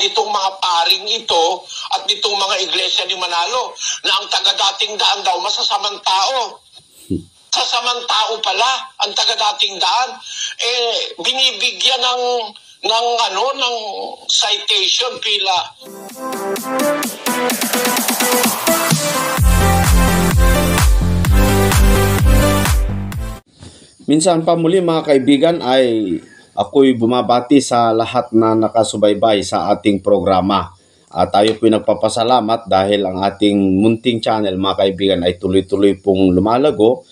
nitong mga paring ito at nitong mga iglesia ni Manalo na ang taga-dating daan daw masasamang tao. Sasamang tao pala ang taga-dating daan. Binibigyan ng citation pila. Minsan pa muli mga kaibigan ay ako'y bumabati sa lahat na nakasubaybay sa ating programa. Tayo po'y nagpapasalamat dahil ang ating munting channel mga kaibigan ay tuloy-tuloy pong lumalago.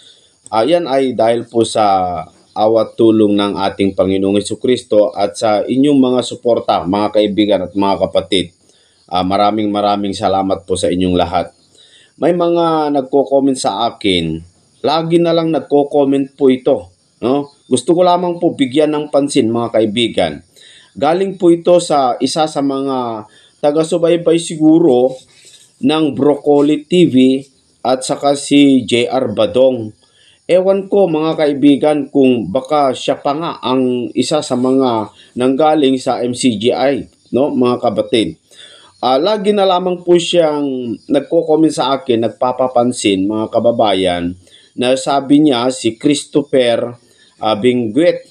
Yan ay dahil po sa awat tulong ng ating Panginoong Jesucristo at sa inyong mga suporta mga kaibigan at mga kapatid. Maraming salamat po sa inyong lahat. May mga nagko-comment sa akin. Lagi na lang nagko-comment po ito. No? Gusto ko lamang po bigyan ng pansin mga kaibigan. Galing po ito sa isa sa mga taga-subaybay siguro ng Broccoli TV at saka si JR Badong. Ewan ko mga kaibigan kung baka siya pa nga ang isa sa mga nanggaling sa MCGI, no mga kapatid. Lagi na lamang po siyang nagko-comment sa akin, nagpapapansin mga kababayan, na sabi niya si Christopher Benguet.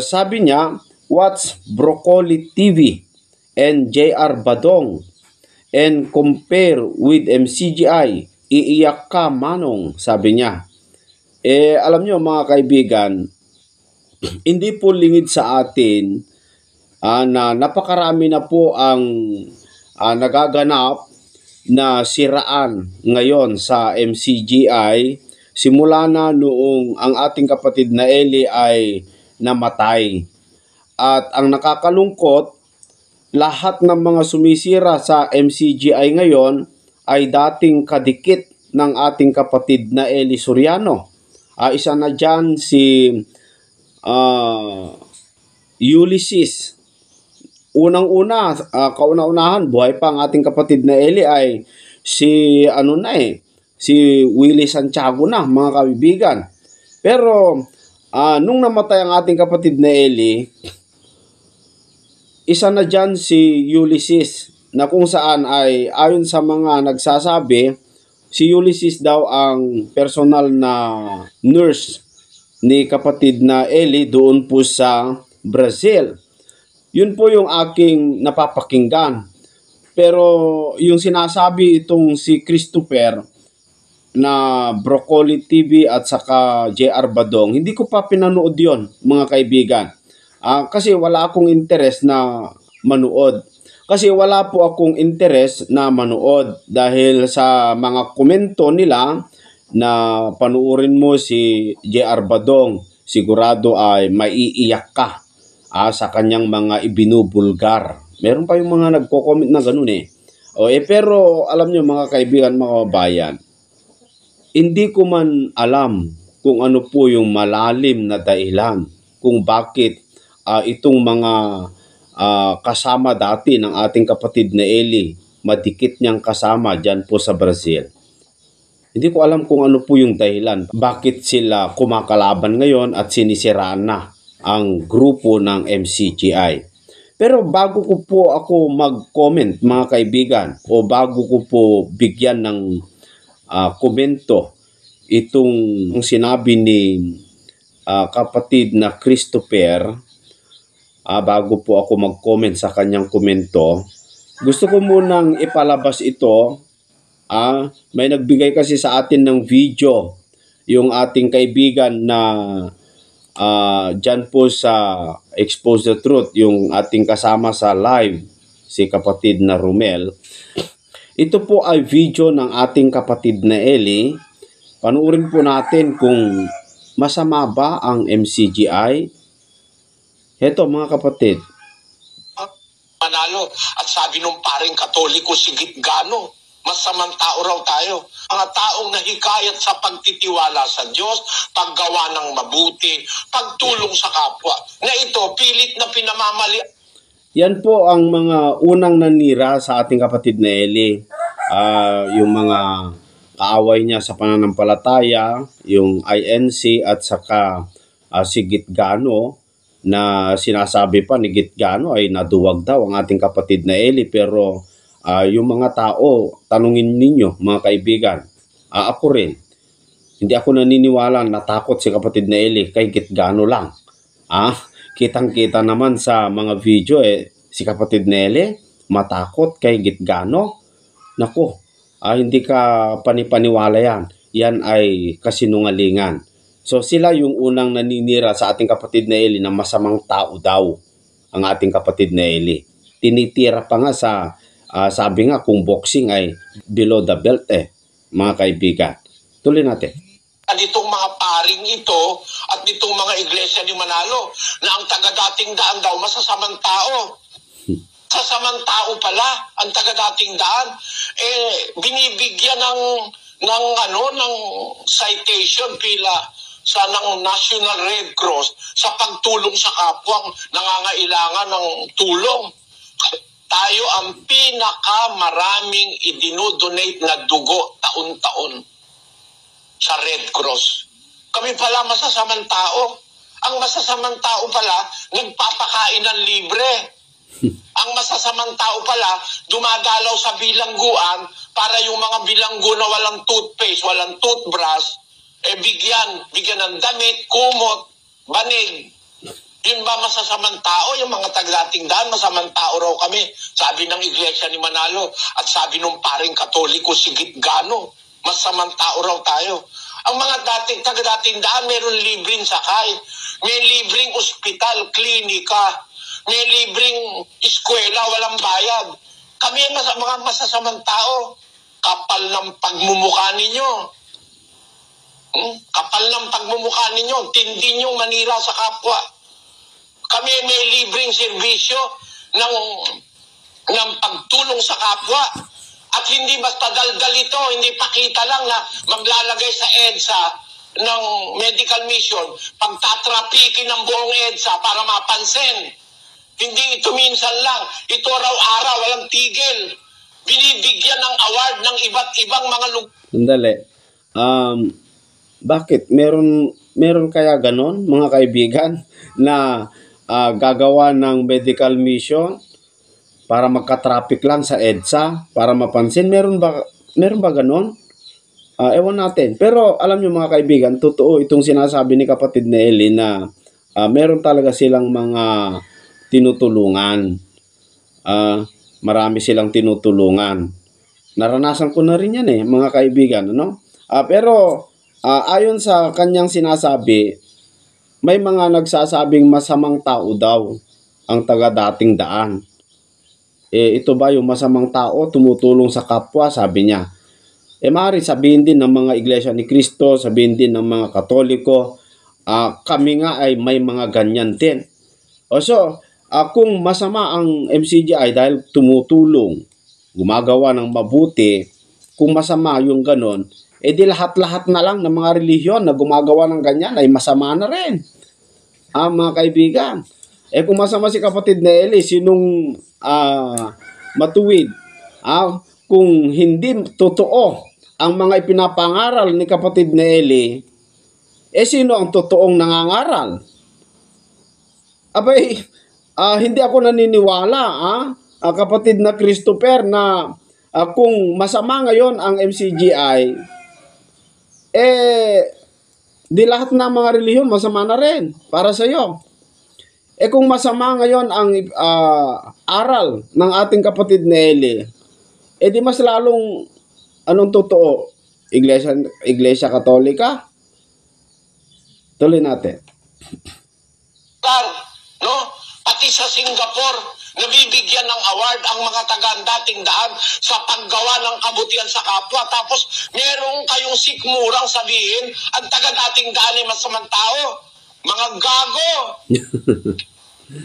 Sabi niya, watch Broccoli TV and JR Badong and compare with MCGI. Iiyak ka manong, sabi niya. Alam niyo mga kaibigan, hindi po lingid sa atin na napakarami na po ang nagaganap na siraan ngayon sa MCGI simula na noong ang ating kapatid na Eli ay namatay. At ang nakakalungkot, lahat ng mga sumisira sa MCGI ngayon ay dating kadikit ng ating kapatid na Eli Soriano. Isa na dyan si Ulysses. Unang-una, kauna-unahan, buhay pa ang ating kapatid na Eli ay si si Willie Santiago na mga kaibigan. Pero nung namatay ang ating kapatid na Eli, isa na dyan si Ulysses na kung saan ay ayon sa mga nagsasabi, si Ulysses daw ang personal na nurse ni kapatid na Eli doon po sa Brazil. Yun po yung aking napapakinggan. Pero yung sinasabi itong si Christopher na Broccoli TV at saka JR Badong, hindi ko pa pinanood yon mga kaibigan. Kasi wala akong interest na manood. Kasi wala po akong interest na manood dahil sa mga komento nila na panuorin mo si JR Badong, sigurado ay maiiyak ka sa kanyang mga ibinubulgar. Meron pa yung mga nagko-comment na ganun pero alam nyo mga kaibigan, mga kababayan, hindi ko man alam kung ano po yung malalim na dahilan kung bakit itong mga kasama dati ng ating kapatid na Eli, madikit niyang kasama dyan po sa Brazil. Hindi ko alam kung ano po yung dahilan. Bakit sila kumakalaban ngayon at sinisiraan na ang grupo ng MCGI. Pero bago ko po ako mag-comment mga kaibigan o bago ko po bigyan ng komento itong sinabi ni kapatid na Christopher, bago po ako mag-comment sa kanyang komento, gusto ko munang ipalabas ito. May nagbigay kasi sa atin ng video yung ating kaibigan na dyan po sa Expose the Truth, yung ating kasama sa live, si kapatid na Romel. Ito po ay video ng ating kapatid na Eli. Panuorin po natin kung masama ba ang MCGI. Heto mga kapatid. Manalo at sabi nung paring Katoliko si Gitgano, masamang tao raw tayo. Mga taong nahikayat sa pagtitiwala sa Diyos, paggawa ng mabuti, pagtulong sa kapwa. Na ito, pilit na pinamamali. Yan po ang mga unang nanira sa ating kapatid na Eli. Yung mga kaaway niya sa pananampalataya, yung INC at saka si Gitgano. na sinasabi pa ni Gitgano ay naduwag daw ang ating kapatid na Eli. Pero yung mga tao, tanungin ninyo mga kaibigan, ako rin, hindi ako naniniwala natakot si kapatid na Eli kay Gitgano lang. Kitang-kita naman sa mga video si kapatid na Eli matakot kay Gitgano. Naku, hindi ka panipaniwala yan. Yan ay kasinungalingan. So sila yung unang naninira sa ating kapatid na Eli na masamang tao daw ang ating kapatid na Eli. Tinitira pa nga sa, sabi nga kung boxing ay below the belt mga kaibigan. Tuloy natin. Nitong mga paring ito at nitong mga iglesia ni Manalo na ang taga-dating daan daw masasamang tao. Sasamang tao pala ang taga-dating daan. Binibigyan ng citation pila sa ng National Red Cross sa pagtulong sa kapwang nangangailangan ng tulong. Tayo ang pinakamaraming idinodonate na dugo taon-taon sa Red Cross. Kami pala masasamang tao. Ang masasamang tao pala nagpapakain ng libre. Ang masasamang tao pala dumadalaw sa bilangguan para yung mga bilanggo na walang toothpaste, walang toothbrush, bigyan ng damit, kumot, banig. Yun ba masasamang tao? Yung mga taga-dating daan, masamang tao raw kami. Sabi ng iglesia ni Manalo at sabi ng paring Katoliko si Gitgano, masamang tao raw tayo. Ang mga taga-dating daan, meron libreng sakay, may libreng ospital, klinika, may libreng eskwela, walang bayad. Kami mga masasamang tao. Kapal ng pagmumukha ninyo. Kapal ng pagmumukha ninyo. Tindi nyo manira sa kapwa. Kami may libreng serbisyo ng pagtulong sa kapwa. At hindi basta daldal ito, hindi pakita lang na maglalagay sa EDSA ng medical mission, pagtatrapikin ng buong EDSA para mapansin. Hindi ito minsan lang, ito araw-araw, walang tigil. Binibigyan ng award ng iba't ibang mga lugar. Sandali. Bakit? Meron kaya ganon, mga kaibigan, na gagawa ng medical mission para magka-traffic lang sa EDSA, para mapansin? Meron ba ganon? Ewan natin. Pero alam nyo mga kaibigan, totoo itong sinasabi ni kapatid na Eli na meron talaga silang mga tinutulungan. Marami silang tinutulungan. Naranasan ko na rin yan mga kaibigan. Pero ayon sa kanyang sinasabi, may mga nagsasabing masamang tao daw ang taga-dating daan. Ito ba yung masamang tao tumutulong sa kapwa, sabi niya. Maaari sabihin din ng mga iglesia ni Cristo, sabihin din ng mga Katoliko, kami nga ay may mga ganyan din. Kung masama ang MCGI dahil tumutulong, gumagawa ng mabuti, kung masama yung ganon, di lahat-lahat na lang ng mga relihiyon na gumagawa ng ganyan ay masama na rin. Mga kaibigan, kung masama si kapatid na Eli, sinong matuwid? Kung hindi totoo ang mga ipinapangaral ni kapatid na Eli, sino ang totoong nangangaral? Abay, hindi ako naniniwala, kapatid na Christopher, na kung masama ngayon ang MCGI, di lahat na mga relihiyon masama na rin para sa iyo. Kung masama ngayon ang aral ng ating kapatid na Eli, di mas lalong anong totoo? Iglesia Katolika? Tuloy natin. Pati sa Singapore, nabibigyan ng award ang mga taga-dating daan sa paggawa ng kabutihan sa kapwa. Tapos merong kayong sikmurang sabihin, ang taga-dating daan ay masamang tao. Mga gago!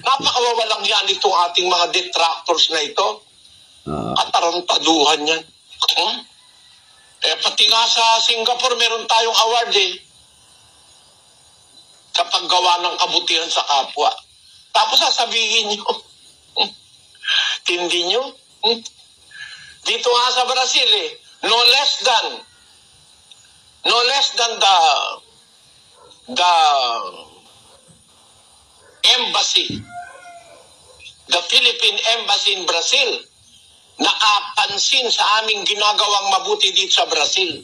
Napakawawalang yan itong ating mga detractors na ito. Katarantaduhan yan. Pati nga sa Singapore, meron tayong award sa paggawa ng kabutihan sa kapwa. Tapos sasabihin nyo, tindi nyo, dito nga sa Brazil no less than the Embassy, the Philippine Embassy in Brazil, nakapansin sa aming ginagawang mabuti dito sa Brazil.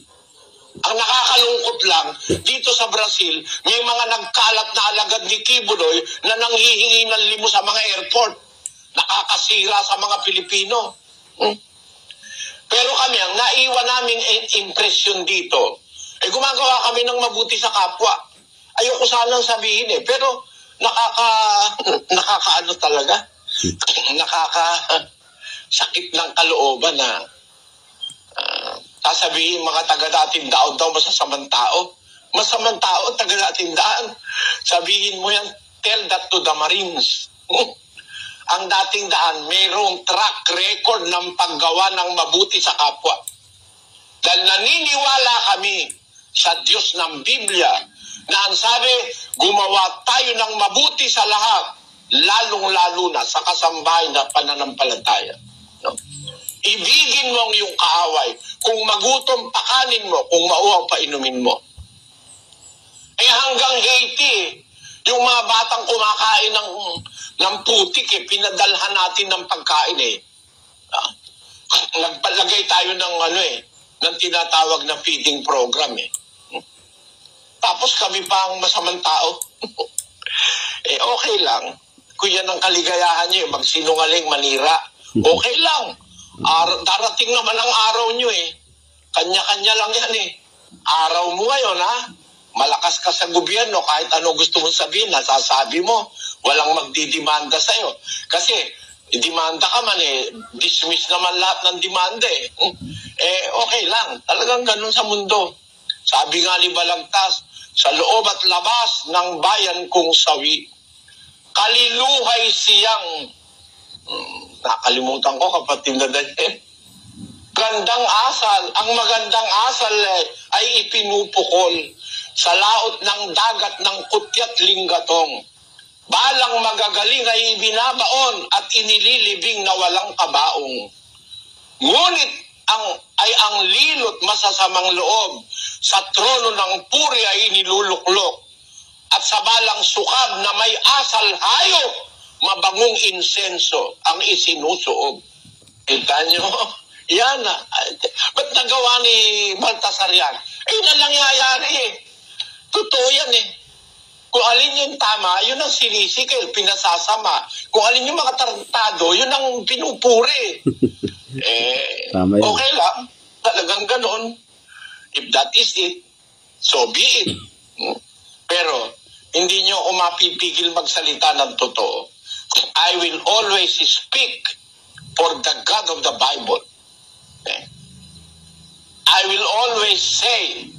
Ang nakakalungkot lang, dito sa Brazil, may mga nagkalat na alagad ni Kibuloy na nanghihingi ng limo sa mga airport. Nakakasira sa mga Pilipino. Pero kami, ang naiwan naming impresyon dito, gumagawa kami ng mabuti sa kapwa. Ayoko sanang sabihin pero nakakaano talaga. Nakakasakit ng kalooban na sasabihin mga taga-dating daan daw masasamang tao. Masamang tao, taga-dating daan. Sabihin mo yan, tell that to the Marines. Ang dating daan, mayroong track record ng paggawa ng mabuti sa kapwa. Dahil naniniwala kami sa Diyos ng Biblia na ang sabi, gumawa tayo ng mabuti sa lahat, lalong-lalo na sa kasambahay na pananampalataya. No? Ibigin mo ang iyong kaaway. Kung magutom, pakanin mo. Kung mauhaw, painumin mo. Hanggang Haiti, yung mga batang kumakain ng putik, pinadalhan natin ng pagkain Nagpalagay tayo ng ng tinatawag na feeding program Tapos kami pa ang masamang tao. Okay lang. Kung yan ang kaligayahan niyo, magsinungaling, manira. Okay lang. Darating naman ang araw niyo Kanya-kanya lang yan Araw mo ngayon Malakas ka sa gobyerno, kahit ano gusto mong sabihin, nasasabi mo. Walang magdidemanda sa'yo. Kasi, demanda ka man dismiss naman lahat ng demanda okay lang. Talagang ganun sa mundo. Sabi nga ni Balagtas, sa loob at labas ng bayan kong sawi, kaliluhay siyang, nakalimutan ko kapatid na Daniel, gandang asal, ang magandang asal ay ipinupukol sa laot ng dagat ng kutyat linggatong. Balang magagaling ay ibinabaon at inililibing na walang kabaong. Ngunit ang lilot masasamang loob sa trono ng puri ay iniluluklok at sa balang sukab na may asal hayop, mabangong insenso ang isinusuog. Kita nyo? Yan ba't nagawa ni Baltasar yan? Yun ang nangyayari Totoo yan Kung alin yung tama, yun ang sinisikil, pinasasama. Kung alin yung mga tarantado, yun ang pinupuri. Tama yun. Okay lang. Talagang ganon. If that is it, so be it. Pero, hindi nyo ako mapipigil magsalita ng totoo. I will always speak for the God of the Bible. I will always say,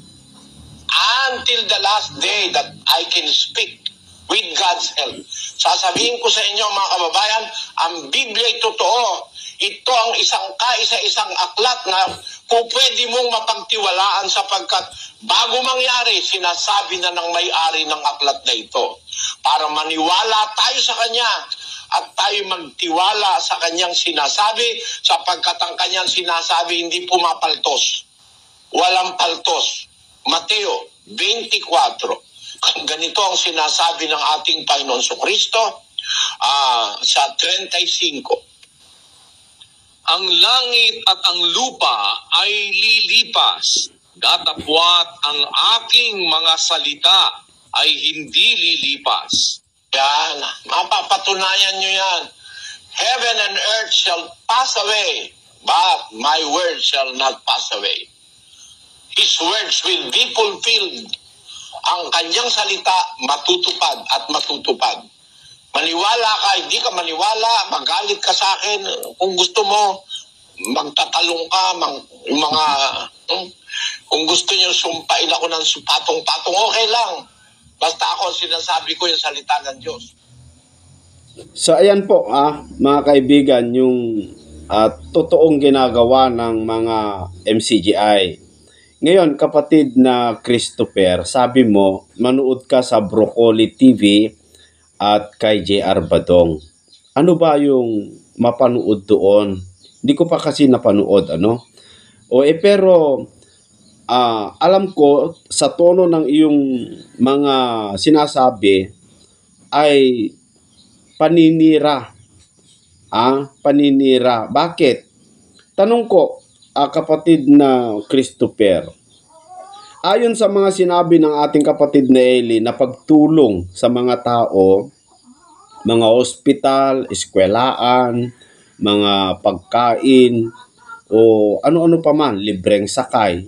until the last day that I can speak with God's help. Sasabihin ko sa inyo mga kababayan, ang Biblia ay totoo. Ito ang isang aklat na kung pwede mong mapagtiwalaan sapagkat bago mangyari, sinasabi na ng may-ari ng aklat na ito. Para maniwala tayo sa Kanya at tayo magtiwala sa Kanyang sinasabi sapagkat ang Kanyang sinasabi hindi pumapaltos. Walang paltos. Mateo 24. Ganito ang sinasabi ng ating Panginoon Kristo sa 35. Ang langit at ang lupa ay lilipas, datapwat ang aking mga salita ay hindi lilipas. Yan, mapapatunayan nyo yan. Heaven and earth shall pass away, but my word shall not pass away. His words will be fulfilled. Ang kanyang salita matutupad at matutupad. Maniwala ka, hindi ka maniwala, magalit ka sa akin. Kung gusto mo, magtatalong ka, kung gusto niyo sumpain ako ng patong-patong, okay lang. Basta ako sinasabi ko yung salita ng Diyos. So ayan po mga kaibigan, yung totoong ginagawa ng mga MCGI. Ngayon, kapatid na Christopher, sabi mo, manood ka sa Broccoli TV at kay JR Badong. Ano ba yung mapanood doon? Hindi ko pa kasi napanood, pero alam ko, sa tono ng iyong mga sinasabi, ay paninira. Paninira. Bakit? Tanong ko, kapatid na Christopher, ayon sa mga sinabi ng ating kapatid na Eli na pagtulong sa mga tao, mga ospital, eskwelaan, mga pagkain, o ano-ano pa man, libreng sakay.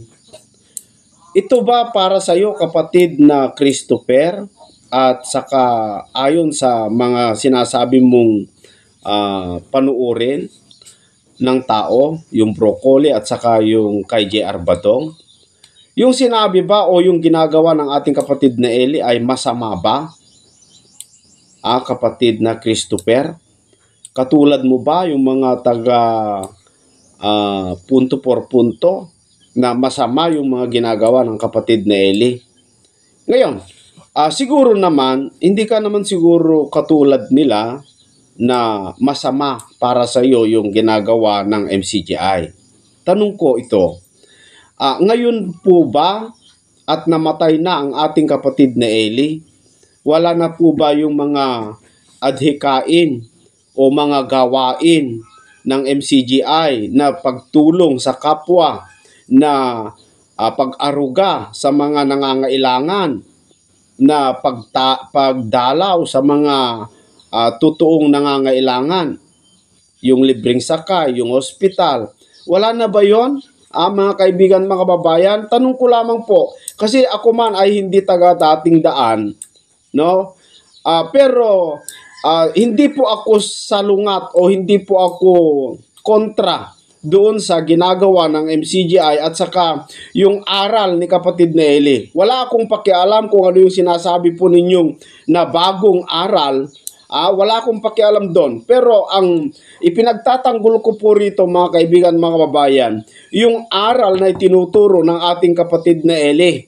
Ito ba para sa iyo, kapatid na Christopher? At saka ayon sa mga sinasabi mong panuurin ng tao, yung broccoli at saka yung kay J.R. Badong, yung sinabi ba o yung ginagawa ng ating kapatid na Eli ay masama ba? Kapatid na Christopher, katulad mo ba yung mga taga punto por punto na masama yung mga ginagawa ng kapatid na Eli? Ngayon, siguro naman, hindi ka naman siguro katulad nila na masama para sa iyo yung ginagawa ng MCGI. Tanong ko ito, ngayon po ba at namatay na ang ating kapatid na Eli, wala na po ba yung mga adhikain o mga gawain ng MCGI na pagtulong sa kapwa, na pag-aruga sa mga nangangailangan, na pagdalaw sa mga totoong nangangailangan, yung libreng sakay, yung hospital? Wala na ba yon? Mga kaibigan, mga kababayan, tanong ko lamang po, kasi ako man ay hindi taga dating daan, no? Pero hindi po ako salungat o hindi po ako kontra doon sa ginagawa ng MCGI at saka yung aral ni kapatid na Eli. Wala akong pakialam kung ano yung sinasabi po ninyong na bagong aral. Wala akong pakialam doon. Pero ang ipinagtatanggol ko po rito, mga kaibigan, mga kababayan, yung aral na itinuturo ng ating kapatid na Eli.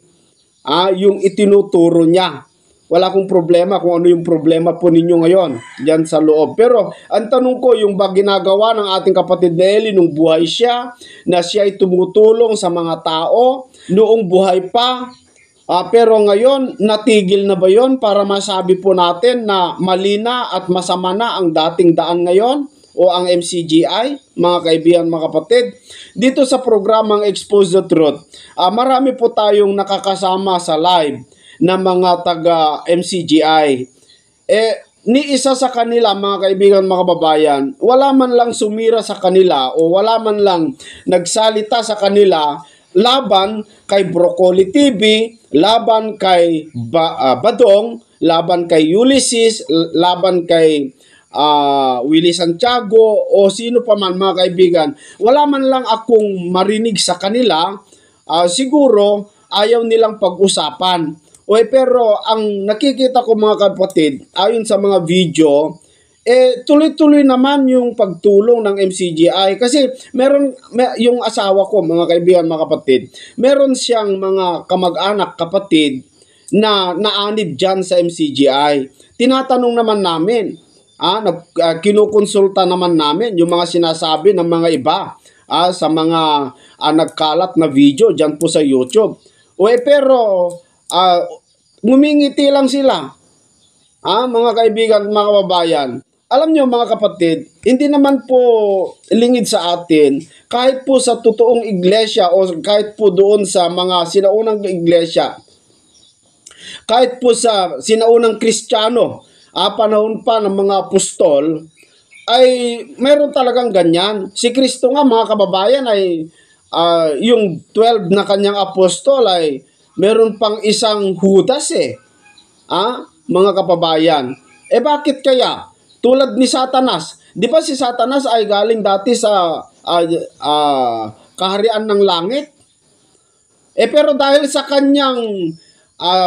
Yung itinuturo niya. Wala akong problema kung ano yung problema po ninyo ngayon diyan sa loob. Pero ang tanong ko, yung ba ginagawa ng ating kapatid na Eli nung buhay siya, na siya ay tumutulong sa mga tao noong buhay pa, pero ngayon, natigil na ba yon para masabi po natin na mali na at masama na ang dating daan ngayon o ang MCGI, mga kaibigan, mga kapatid? Dito sa programang Expose the Truth, marami po tayong nakakasama sa live na mga taga MCGI. Ni isa sa kanila, mga kaibigan, mga kababayan, wala man lang sumira sa kanila o wala man lang nagsalita sa kanila laban kay Broccoli TV, laban kay Badong, laban kay Ulysses, laban kay Willie Santiago o sino pa man, mga kaibigan. Wala man lang akong marinig sa kanila. Siguro ayaw nilang pag-usapan. Pero ang nakikita ko, mga kapatid, ayon sa mga video, tuloy-tuloy naman yung pagtulong ng MCGI. Kasi yung asawa ko, mga kaibigan, mga kapatid, meron siyang mga kamag-anak, kapatid, na naanib dyan sa MCGI. Tinatanong naman namin, kinukonsulta naman namin yung mga sinasabi ng mga iba sa mga nagkalat na video dyan po sa YouTube. Pero ngumingiti lang sila. Mga kaibigan, mga kababayan, alam nyo, mga kapatid, hindi naman po lingid sa atin, kahit po sa totoong iglesia o kahit po doon sa mga sinaunang iglesia, kahit po sa sinaunang Kristiyano, panahon pa ng mga apostol, ay meron talagang ganyan. Si Kristo nga, mga kababayan, ay yung 12 na kanyang apostol ay meron pang isang Judas mga kababayan. Bakit kaya? Tulad ni Satanas. Di ba si Satanas ay galing dati sa kaharian ng langit? Pero dahil sa kanyang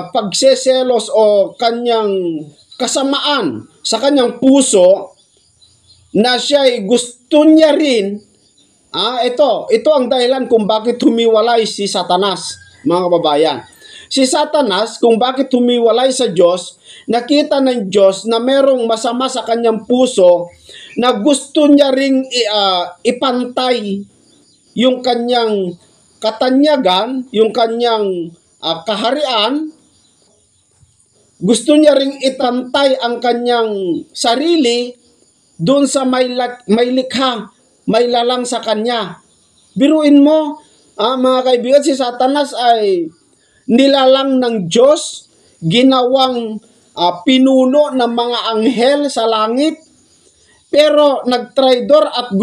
pagseselos o kanyang kasamaan sa kanyang puso, na siya ay gusto niya rin, ito ang dahilan kung bakit humiwalay si Satanas, mga kababayan. Si Satanas, kung bakit humiwalay sa Diyos, nakita ng Diyos na merong masama sa kanyang puso na gusto niya ring ipantay yung kanyang katanyagan, yung kanyang kaharian gusto niya ring itantay ang kanyang sarili doon sa may likha, may lalang sa kanya. Biruin mo, mga kaibigan, si Satanas ay nilalang ng Diyos, ginawang pinuno ng mga anghel sa langit, pero nagtraidor at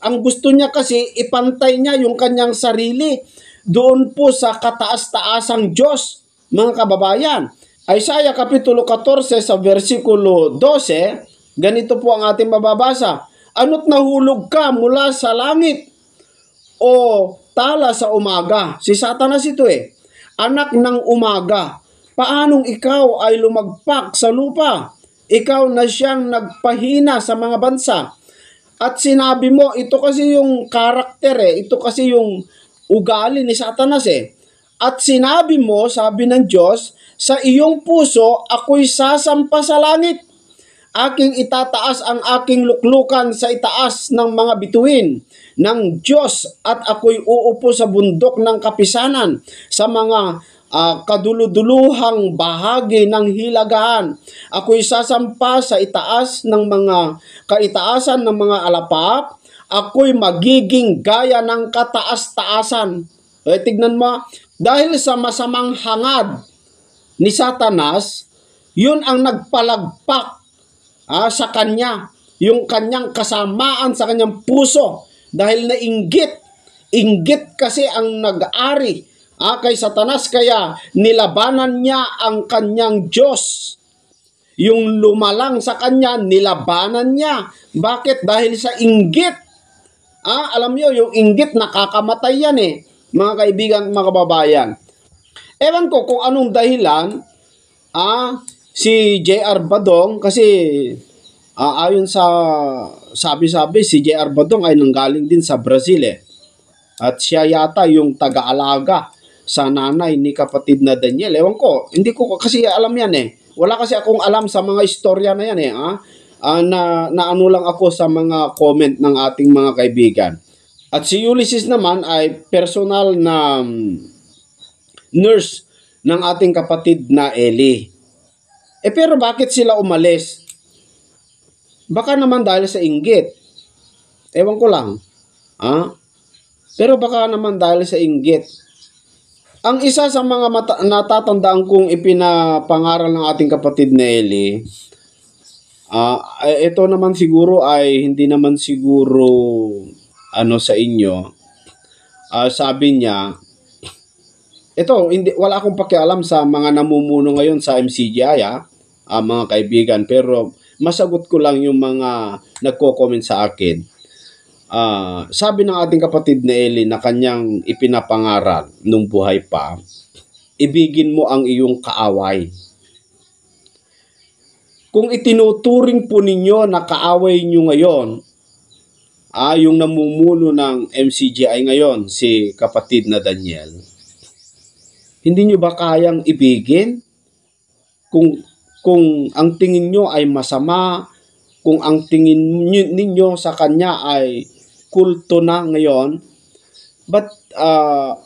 ang gusto niya kasi ipantay niya yung kanyang sarili doon po sa kataas-taasang Diyos, mga kababayan. Isaiah Kapitulo 14 sa versikulo 12, ganito po ang ating mababasa. Ano't nahulog ka mula sa langit o tala sa umaga? Si Satanas ito anak ng umaga. Paanong ikaw ay lumagpak sa lupa? Ikaw na siyang nagpahina sa mga bansa. At sinabi mo, ito kasi yung karakter ito kasi yung ugali ni Satanas At sinabi mo, sabi ng Diyos, sa iyong puso ako'y sasampa sa langit. Aking itataas ang aking luklukan sa itaas ng mga bituin ng Diyos at ako'y uupo sa bundok ng kapisanan sa mga kaduluduluhang bahagi ng hilagaan. Ako'y sasampa sa itaas ng mga kaitaasan ng mga alapap. Ako'y magiging gaya ng kataas-taasan. Tignan mo, dahil sa masamang hangad ni Satanas, yun ang nagpalagpak sa kanya, yung kanyang kasamaan sa kanyang puso, dahil nainggit. Inggit kasi ang nag-ari kay Satanas, kaya nilabanan niya ang kanyang Diyos. Yung lumalang sa kanya, nilabanan niya. Bakit? Dahil sa inggit. Alam niyo, yung inggit nakakamatay yan mga kaibigan, mga kababayan. Ewan ko kung anong dahilan si J.R. Badong, kasi ayon sa sabi-sabi, si J.R. Badong ay nanggaling din sa Brazil At siya yata yung taga-alaga sa nanay ni kapatid na Daniel. Ewan ko, hindi ko kasi alam yan Wala kasi akong alam sa mga istorya na yan na ano lang ako sa mga comment ng ating mga kaibigan. At si Ulysses naman ay personal na nurse ng ating kapatid na Ellie. Pero bakit sila umalis? Baka naman dahil sa inggit. Ewan ko lang. Pero baka naman dahil sa inggit. Ang isa sa mga natatandaan kong ipinapangaral ng ating kapatid na Ellie, ito naman siguro ay hindi naman siguro sa inyo. Sabi niya, wala akong pakialam sa mga namumuno ngayon sa MCGI mga kaibigan, pero masagot ko lang yung mga nagko-comment sa akin. Sabi ng ating kapatid na Ellie na kanyang ipinapangaral nung buhay pa, ibigin mo ang iyong kaaway. Kung itinuturing po ninyo na kaaway nyo ngayon, yung namumuno ng MCGI ngayon, si kapatid na Daniel, hindi nyo ba kayang ibigin? Kung ang tingin nyo ay masama, kung ang tingin ninyo sa kanya ay kulto na ngayon, but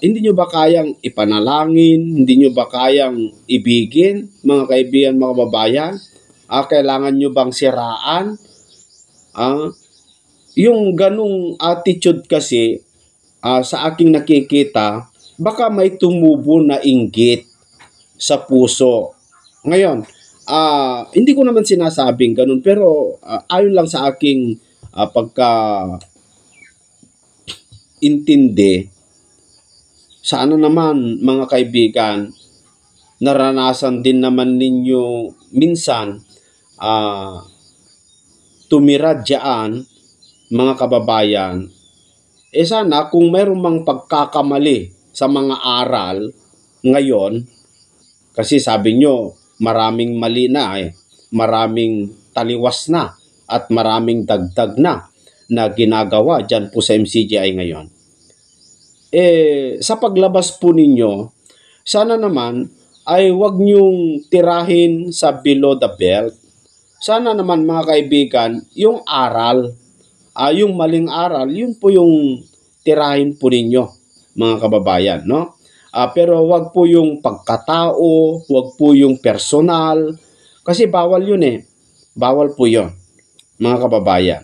hindi nyo ba kayang ipanalangin? Hindi nyo ba kayang ibigin, mga kaibigan, mga babayan? Kailangan nyo bang siraan? Yung ganung attitude kasi, sa aking nakikita, baka may tumubo na inggit sa puso. Ngayon, hindi ko naman sinasabing ganun, pero ayon lang sa aking pagka-intindi, sana naman mga kaibigan, naranasan din naman ninyo minsan tumira diyan, mga kababayan. Sana kung mayroong mang pagkakamali sa mga aral ngayon, kasi sabi nyo, maraming mali na maraming taliwas na at maraming dagdag na ginagawa dyan po sa MCGI ngayon. Sa paglabas po ninyo, sana naman ay wag nyong tirahin sa below the belt. Sana naman mga kaibigan, yung aral, yung maling aral, yun po yung tirahin po ninyo, mga kababayan, no? Pero wag po yung pagkatao, wag po yung personal. Kasi bawal yun eh. Bawal po yun, mga kababayan.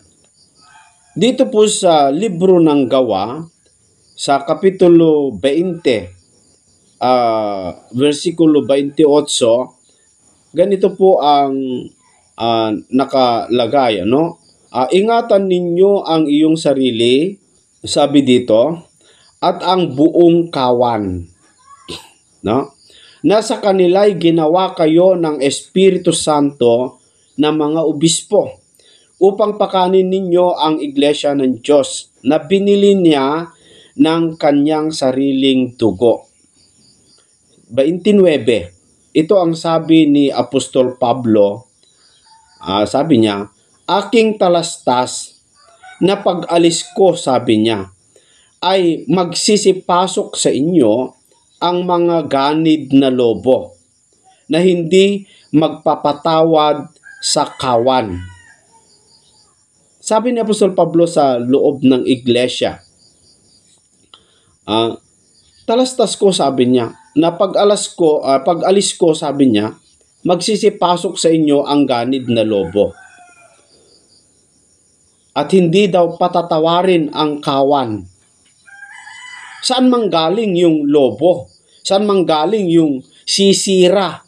Dito po sa libro ng Gawa, sa Kapitulo 20, versikulo 28, ganito po ang nakalagay, ano? Ingatan ninyo ang iyong sarili, sabi dito, at ang buong kawan. No? Nasa kanila'y ginawa kayo ng Espiritu Santo na mga obispo upang pakanin ninyo ang iglesia ng Diyos na binili niya ng kanyang sariling dugo. 29. Ito ang sabi ni Apostol Pablo. Sabi niya, aking talastas na pag-alis ko, sabi niya, ay magsisipasok sa inyo ang mga ganid na lobo na hindi magpapatawad sa kawan. Sabi ni Apostol Pablo sa loob ng iglesia, talastas ko, sabi niya, na pag-alis ko, sabi niya, magsisipasok sa inyo ang ganid na lobo. At hindi daw patatawarin ang kawan. Saan manggaling yung lobo? Saan manggaling yung sisira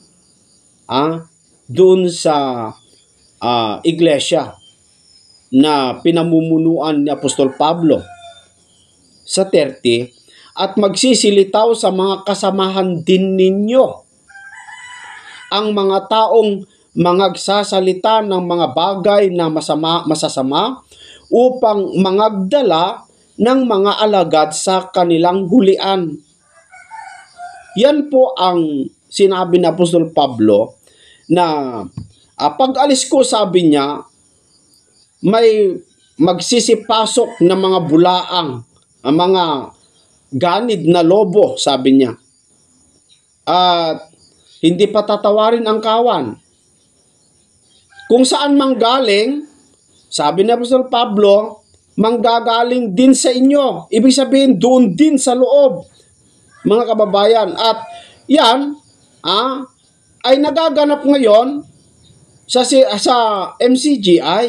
doon sa iglesia na pinamumunuan ni Apostol Pablo? Sa 30, at magsisilitaw sa mga kasamahan din ninyo ang mga taong magsasalita ng mga bagay na masasama upang mangagdala ng mga alagad sa kanilang hulian. Yan po ang sinabi ni Apostol Pablo na pag-alis ko, sabi niya, may magsisipasok na mga bulaang, mga ganid na lobo, sabi niya. At hindi patatawarin ang kawan. Kung saan manggaling, sabi ni Apostol Pablo, manggagaling din sa inyo. Ibig sabihin, doon din sa loob, mga kababayan. At yan ay nagaganap ngayon sa MCGI,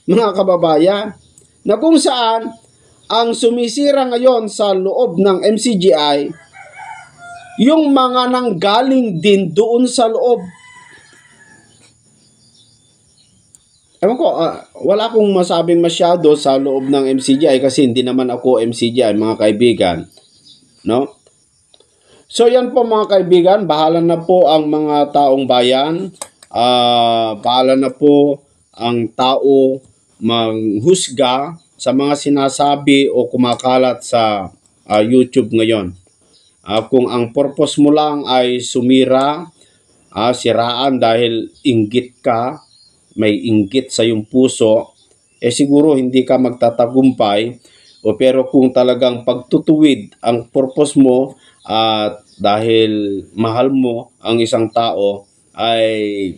mga kababayan, na kung saan ang sumisira ngayon sa loob ng MCGI, yung mga nanggaling din doon sa loob. Ewan ko, wala akong masabing masyado sa loob ng MCGI kasi hindi naman ako MCGI, mga kaibigan. No? So yan po, mga kaibigan, bahala na po ang mga taong bayan. Bahala na po ang tao manghusga sa mga sinasabi o kumakalat sa YouTube ngayon. Kung ang purpose mo lang ay sumira, siraan dahil inggit ka, may inggit sa iyong puso, siguro hindi ka magtatagumpay. Pero kung talagang pagtutuwid ang purpose mo at dahil mahal mo ang isang tao, ay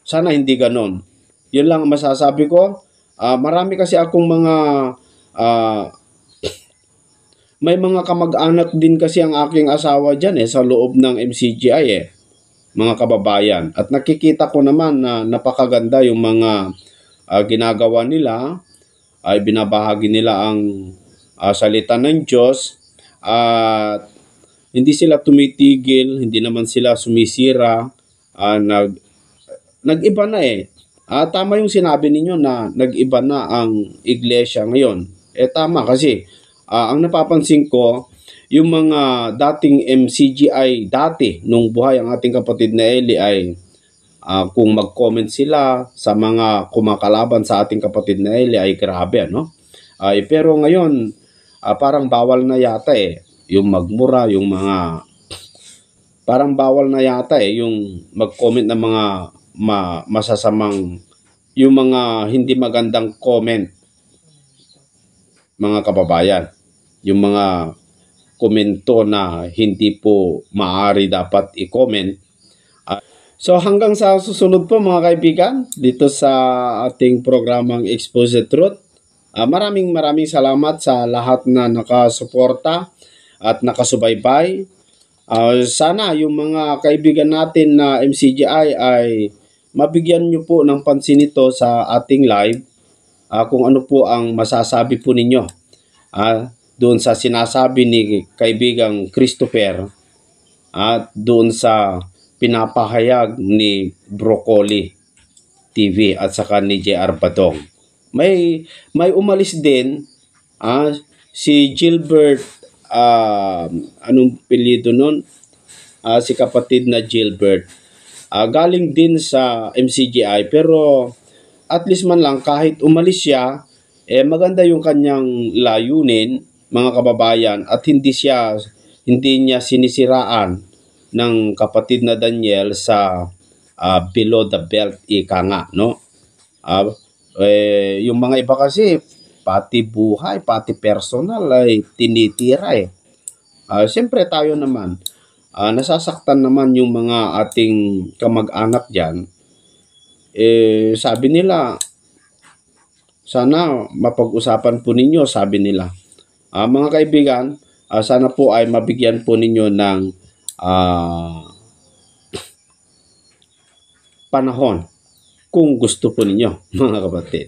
sana hindi ganon. Yun lang ang masasabi ko. Marami kasi akong mga may mga kamag-anak din kasi ang aking asawa dyan sa loob ng MCGI mga kababayan. At nakikita ko naman na napakaganda yung mga ginagawa nila, ay binabahagi nila ang salita ng Diyos at hindi sila tumitigil, hindi naman sila sumisira, nag-iba na tama yung sinabi ninyo na nag-iba na ang iglesia ngayon. Tama kasi ang napapansin ko, yung mga dating MCGI dati, nung buhay ang ating kapatid na Eli, ay kung mag-comment sila sa mga kumakalaban sa ating kapatid na Eli, ay grabe, no? Pero ngayon, parang bawal na yata yung magmura, yung mga parang bawal na yata yung mag-comment ng mga masasamang, yung mga hindi magandang comment, mga kababayan, yung mga komento na hindi po maaari dapat i-comment. So hanggang sa susunod po, mga kaibigan, dito sa ating programang Expose the Truth. Maraming salamat sa lahat na nakasuporta at nakasubaybay. Sana yung mga kaibigan natin na MCGI ay mabigyan nyo po ng pansin ito sa ating live, kung ano po ang masasabi po ninyo doon sa sinasabi ni kaibigang Christopher at doon sa pinapahayag ni Broccoli TV at saka ni JR Badong. May umalis din si Gilbert, anong apelyido nun? Si kapatid na Gilbert. Galing din sa MCGI, pero at least man lang kahit umalis siya, maganda yung kanyang layunin, mga kababayan, at hindi niya sinisiraan ng kapatid na Daniel sa below the belt, ika nga, no? Yung mga iba kasi pati buhay, pati personal ay tinitira Siyempre tayo naman, nasasaktan naman yung mga ating kamag-anak dyan. Sabi nila, sana mapag-usapan po ninyo, sabi nila. Mga kaibigan, sana po ay mabigyan po ninyo ng panahon kung gusto po ninyo, mga kapatid.